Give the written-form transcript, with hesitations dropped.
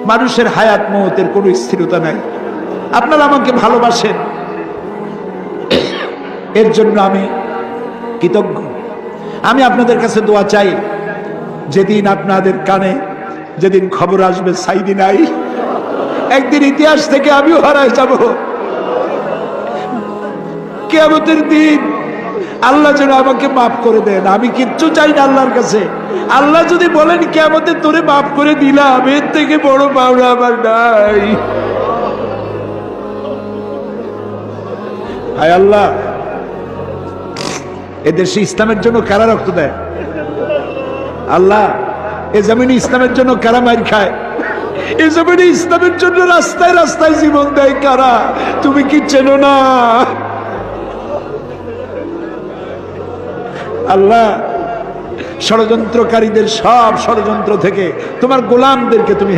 মানুষের হায়াত মওতের কোনো স্থিরতা নাই। আপনারা আমাকে ভালোবাসেন, এর জন্য আমি কৃতজ্ঞ। আমি আপনাদের কাছে দোয়া চাই, যেদিন আপনাদের কানে যেদিন খবর আসবে সাইদি নাই, একদিন ইতিহাস থেকে আমিও হারায় যাব। কিয়ামতের দিন আল্লাহ যেন আমাকে মাফ করে দেন। আমি কিচ্ছু চাই না আল্লাহর কাছে। আল্লাহ যদি বলেন কিয়ামতে তোরে মাফ করে দিলাম, এর থেকে বড় পাওনা আমার নাই। হায় আল্লাহ, এদেশে ইসলামের জন্য কারা রক্ত দেয়? আল্লাহ, এ জমিনে ইসলামের জন্য কারা মার খায়? এ জমিনে ইসলামের জন্য রাস্তায় রাস্তায় জীবন দেয় কারা? তুমি কি চেনো না? আল্লাহ, ষড়যন্ত্রকারীদের সব ষড়যন্ত্র থেকে তোমার গোলামদেরকে তুমি